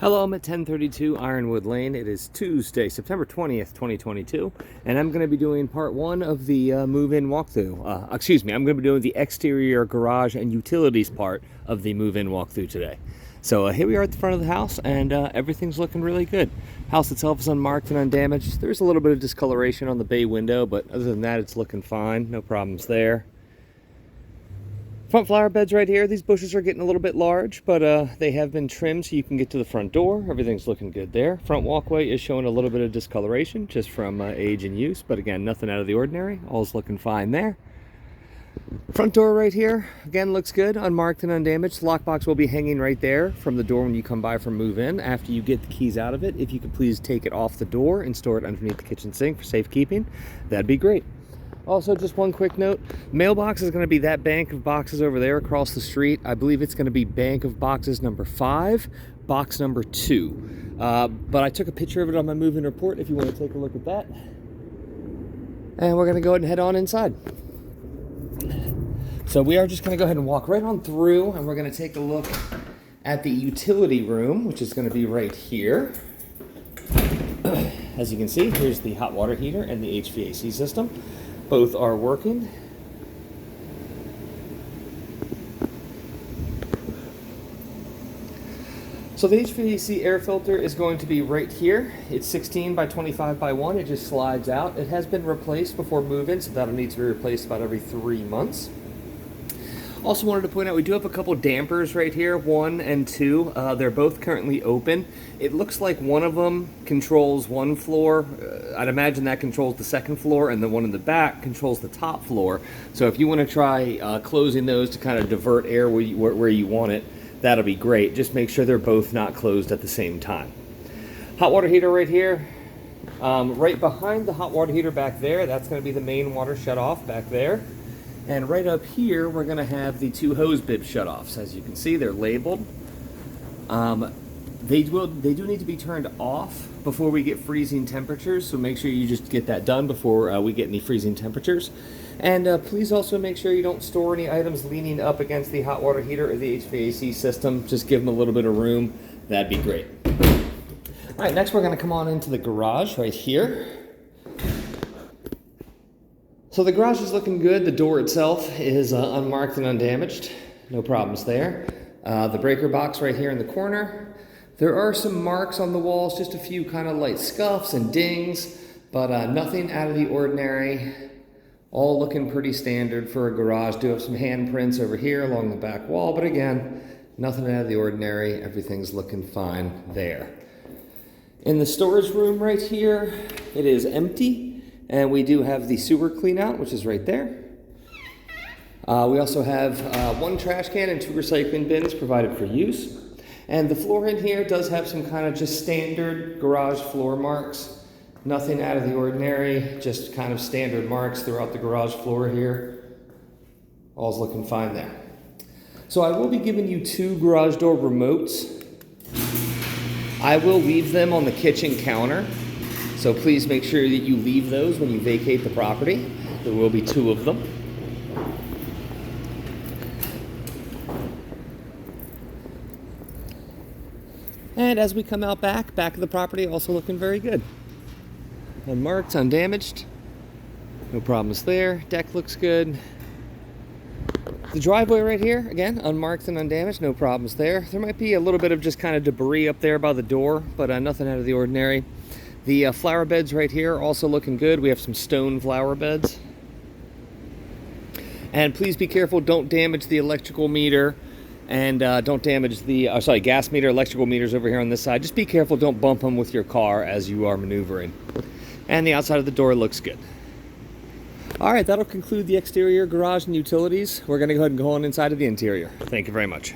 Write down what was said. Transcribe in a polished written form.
Hello, I'm at 1032 Ironwood Lane. It is Tuesday, September 20th, 2022, and I'm going to be doing part one of the move-in walkthrough. I'm going to be doing the exterior garage and utilities part of the move-in walkthrough today. So here we are at the front of the house, and everything's looking really good. House itself is unmarked and undamaged. There's a little bit of discoloration on the bay window, but other than that, it's looking fine. No problems there. Front flower beds right here. These bushes are getting a little bit large, but they have been trimmed so you can get to the front door. Everything's looking good there. Front walkway is showing a little bit of discoloration just from age and use, but again, nothing out of the ordinary. All's looking fine there. Front door right here, again, looks good, unmarked and undamaged. Lockbox will be hanging right there from the door when you come by from move-in. After you get the keys out of it, if you could please take it off the door and store it underneath the kitchen sink for safekeeping, that'd be great. Also, just one quick note, mailbox is going to be that bank of boxes over there across the street. I believe it's going to be bank of boxes number 5, box number 2. But I took a picture of it on my move-in report if you want to take a look at that. And we're going to go ahead and head on inside. So we are just going to go ahead and walk right on through, and we're going to take a look at the utility room, which is going to be right here. As you can see, here's the hot water heater and the HVAC system. Both are working. So the HVAC air filter is going to be right here. It's 16 by 25 by 1. It just slides out. It has been replaced before move-in, so that'll need to be replaced about every 3 months. Also wanted to point out we do have a couple dampers right here, 1 and 2. They're both currently open. It looks like one of them controls one floor. I'd imagine that controls the second floor, and the one in the back controls the top floor. So if you want to try closing those to kind of divert air where you want it, that'll be great. Just make sure they're both not closed at the same time. Hot water heater right here. Right behind the hot water heater back there, that's going to be the main water shutoff back there. And right up here, we're going to have the 2 hose bib shutoffs. As you can see, they're labeled. They do need to be turned off before we get freezing temperatures, so make sure you just get that done before we get any freezing temperatures. And please also make sure you don't store any items leaning up against the hot water heater or the HVAC system. Just give them a little bit of room. That'd be great. All right, next we're going to come on into the garage right here. So the garage is looking good. The door itself is unmarked and undamaged. No problems there. The breaker box right here in the corner. There are some marks on the walls, just a few kind of light scuffs and dings, but nothing out of the ordinary. All looking pretty standard for a garage. Do have some handprints over here along the back wall, but again, nothing out of the ordinary. Everything's looking fine there. In the storage room right here, it is empty. And we do have the sewer clean out, which is right there. We also have 1 trash can and 2 recycling bins provided for use. And the floor in here does have some kind of just standard garage floor marks. Nothing out of the ordinary, just kind of standard marks throughout the garage floor here. All's looking fine there. So I will be giving you 2 garage door remotes. I will leave them on the kitchen counter. So please make sure that you leave those when you vacate the property. There will be 2 of them. And as we come out back of the property, also looking very good. Unmarked, undamaged. No problems there. Deck looks good. The driveway right here, again, unmarked and undamaged, no problems there. There might be a little bit of just kind of debris up there by the door, but nothing out of the ordinary. The flower beds right here also looking good. We have some stone flower beds. And please be careful, don't damage the electrical meter and don't damage the, gas meter, electrical meters over here on this side. Just be careful, don't bump them with your car as you are maneuvering. And the outside of the door looks good. All right, that'll conclude the exterior garage and utilities. We're gonna go ahead and go on inside of the interior. Thank you very much.